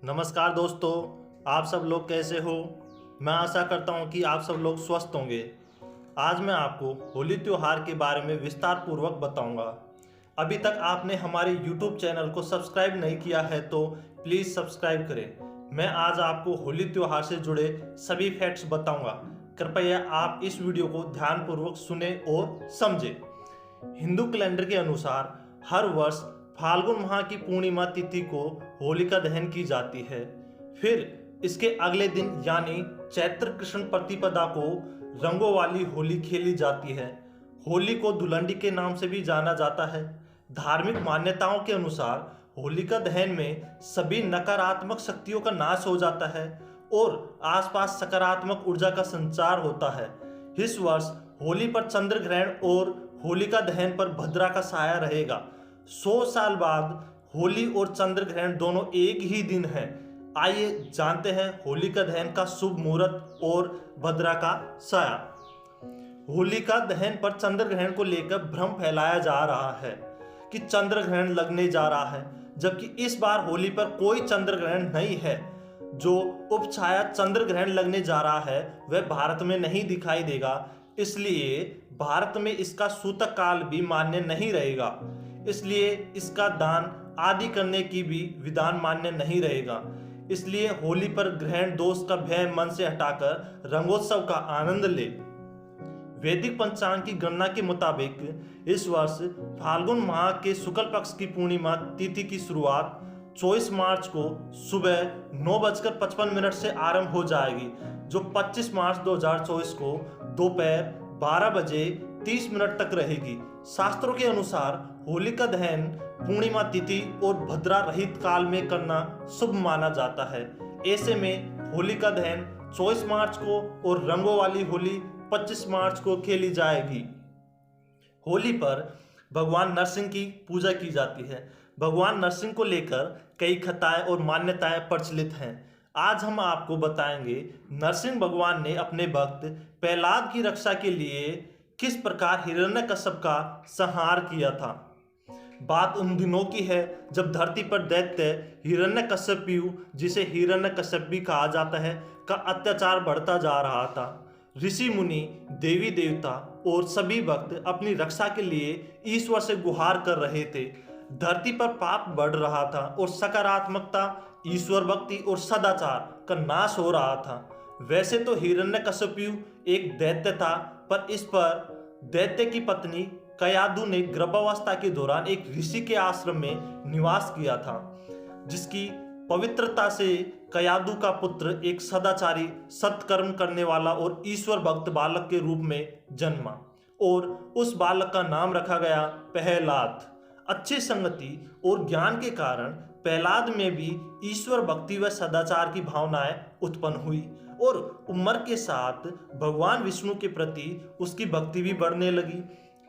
नमस्कार दोस्तों, आप सब लोग कैसे हो। मैं आशा करता हूँ कि आप सब लोग स्वस्थ होंगे। आज मैं आपको होली त्यौहार के बारे में विस्तार पूर्वक बताऊंगा। अभी तक आपने हमारे YouTube चैनल को सब्सक्राइब नहीं किया है तो प्लीज़ सब्सक्राइब करें। मैं आज आपको होली त्यौहार से जुड़े सभी फैक्ट्स बताऊंगा। कृपया आप इस वीडियो को ध्यानपूर्वक सुने और समझें। हिंदू कैलेंडर के अनुसार हर वर्ष फाल्गुन माह की पूर्णिमा तिथि को होलिका दहन की जाती है। फिर इसके अगले दिन यानी चैत्र कृष्ण प्रतिपदा को रंगों वाली होली खेली जाती है। होली को धुलंडी के नाम से भी जाना जाता है। धार्मिक मान्यताओं के अनुसार होलिका दहन में सभी नकारात्मक शक्तियों का नाश हो जाता है और आसपास सकारात्मक ऊर्जा का संचार होता है। इस वर्ष होली पर चंद्र ग्रहण और होलिका दहन पर भद्रा का साया रहेगा। 100 साल बाद होली और चंद्र ग्रहण दोनों एक ही दिन है। आइए जानते हैं होलिका दहन का शुभ मुहूर्त और भद्रा का साया। होलिका दहन पर चंद्र ग्रहण को लेकर भ्रम फैलाया जा रहा है कि चंद्र ग्रहण लगने जा रहा है, जबकि इस बार होली पर कोई चंद्र ग्रहण नहीं है। जो उपछाया चंद्र ग्रहण लगने जा रहा है वह भारत में नहीं दिखाई देगा, इसलिए भारत में इसका सूतक काल भी मान्य नहीं रहेगा। इसलिए इसका दान आदि करने की भी विधान मान्य नहीं रहेगा। इसलिए होली पर ग्रहण दोष का भय मन से हटाकर रंगोत्सव का आनंद ले। वैदिक पंचांग की गणना के मुताबिक इस वर्ष फाल्गुन माह के शुक्ल पक्ष की पूर्णिमा तिथि की शुरुआत 24 मार्च को सुबह 9:55 से आरंभ हो जाएगी, जो 25 मार्च 2024 को दोपहर 12:30 तक रहेगी। शास्त्रों के अनुसार होलिका दहन पूर्णिमा तिथि और भद्रा रहित काल में करना शुभ माना जाता है। ऐसे में होलिका दहन 24 मार्च को और रंगों वाली होली 25 मार्च को खेली जाएगी। होली पर भगवान नरसिंह की पूजा की जाती है। भगवान नरसिंह को लेकर कई कथाएं और मान्यताएं प्रचलित हैं। आज हम आपको बताएंगे नरसिंह भगवान ने अपने भक्त प्रहलाद की रक्षा के लिए किस प्रकार हिरण्यकश्यप का संहार किया था। बात उन दिनों की है जब धरती पर दैत्य हिरण्यकश्यपु, जिसे हिरण्यकश्यप भी कहा जाता है, का अत्याचार बढ़ता जा रहा था। ऋषि मुनि, देवी देवता और सभी भक्त अपनी रक्षा के लिए ईश्वर से गुहार कर रहे थे। धरती पर पाप बढ़ रहा था और सकारात्मकता, ईश्वर भक्ति और सदाचार का नाश हो रहा था। वैसे तो हिरण्यकश्यपु एक दैत्य था, पर इस पर दैत्य की पत्नी कयादु ने गर्भावस्था के दौरान एक ऋषि के आश्रम में निवास किया था, जिसकी पवित्रता से कयादु का पुत्र एक सदाचारी, सत्कर्म करने वाला और ईश्वर भक्त बालक के रूप में जन्मा और उस बालक का नाम रखा गया प्रहलाद। अच्छी संगति और ज्ञान के कारण प्रहलाद में भी ईश्वर भक्ति व सदाचार की भावनाएं उत्पन्न हुई और उम्र के साथ भगवान विष्णु के प्रति उसकी भक्ति भी बढ़ने लगी।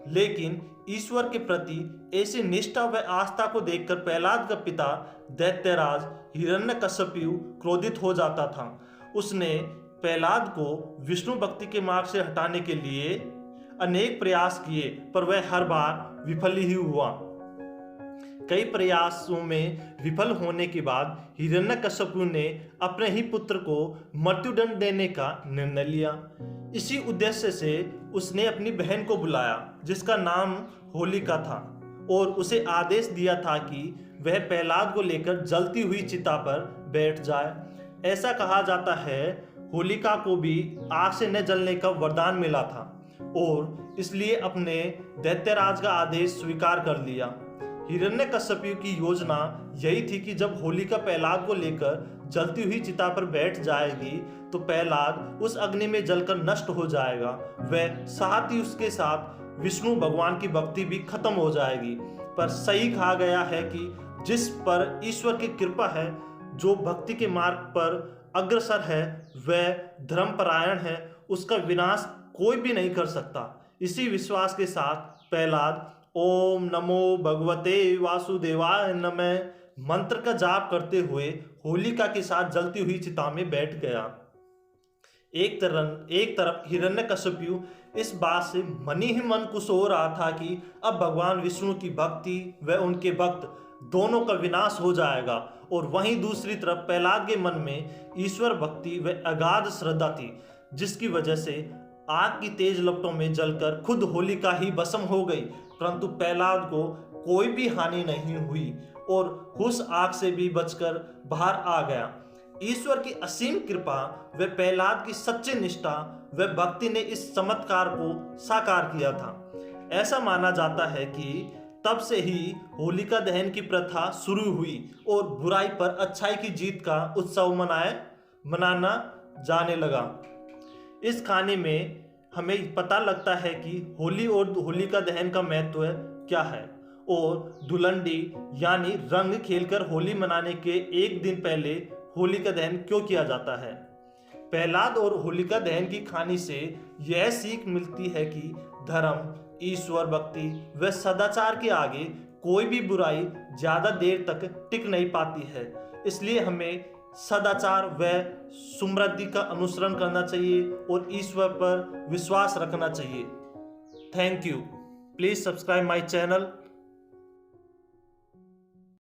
लेकिन ईश्वर के प्रति ऐसी निष्ठा व आस्था को देखकर प्रहलाद का पिता दैत्यराज हिरण्यकश्यपु क्रोधित हो जाता था। उसने प्रहलाद को विष्णु भक्ति के मार्ग से हटाने के लिए अनेक प्रयास किए, पर वह हर बार विफल ही हुआ। कई प्रयासों में विफल होने के बाद हिरण्यकश्यपु ने अपने ही पुत्र को मृत्युदंड देने का निर्णय लिया। इसी उद्देश्य से उसने अपनी बहन को बुलाया, जिसका नाम होलिका था, और उसे आदेश दिया था कि वह प्रहलाद को लेकर जलती हुई चिता पर बैठ जाए। ऐसा कहा जाता है होलिका को भी आग से न जलने का वरदान मिला था और इसलिए अपने दैत्यराज का आदेश स्वीकार कर लिया। हिरण्यकश्यपु की योजना यही थी कि जब होलिका प्रहलाद को लेकर जलती हुई चिता पर बैठ जाएगी तो प्रहलाद उस अग्नि में जलकर नष्ट हो जाएगा। वह साथ ही उसके साथ विष्णु भगवान की भक्ति भी खत्म हो जाएगी। पर सही कहा गया है कि जिस पर ईश्वर की कृपा है, जो भक्ति के मार्ग पर अग्रसर है, वह धर्मपरायण है, उसका विनाश कोई भी नहीं कर सकता। इसी विश्वास के साथ प्रहलाद ओम नमो भगवते वासुदेवाय नमः मंत्र का जाप करते हुए होलिका के साथ जलती हुई चिता में बैठ गया। एक तरफ हिरण्यकश्यपु इस बात से मन ही मन खुश हो रहा था कि अब भगवान विष्णु की भक्ति व उनके भक्त दोनों का विनाश हो जाएगा। और वहीं दूसरी तरफ प्रहलाद के मन में ईश्वर भक्ति व अगाध श्रद्धा थी, जिसकी वजह से आग की तेज लपटों में जलकर खुद होलिका ही भस्म हो गई, परंतु प्रहलाद को कोई भी हानि नहीं हुई और उस आग से भी बचकर बाहर आ गया। ईश्वर की असीम कृपा व प्रहलाद की सच्ची निष्ठा व भक्ति ने इस चमत्कार को साकार किया था। ऐसा माना जाता है कि तब से ही होलिका दहन की प्रथा शुरू हुई और बुराई पर अच्छाई की जीत का उत्सव मनाना जाने लगा। इस कहानी में हमें पता लगता है कि होली और होलिका दहन का महत्व क्या है और धुलंडी यानी रंग खेलकर होली मनाने के एक दिन पहले होलिका दहन क्यों किया जाता है। प्रहलाद और होलिका दहन की कहानी से यह सीख मिलती है कि धर्म, ईश्वर भक्ति व सदाचार के आगे कोई भी बुराई ज्यादा देर तक टिक नहीं पाती है। इसलिए हमें सदाचार व समृद्धि का अनुसरण करना चाहिए और ईश्वर पर विश्वास रखना चाहिए। Thank you. Please subscribe my channel.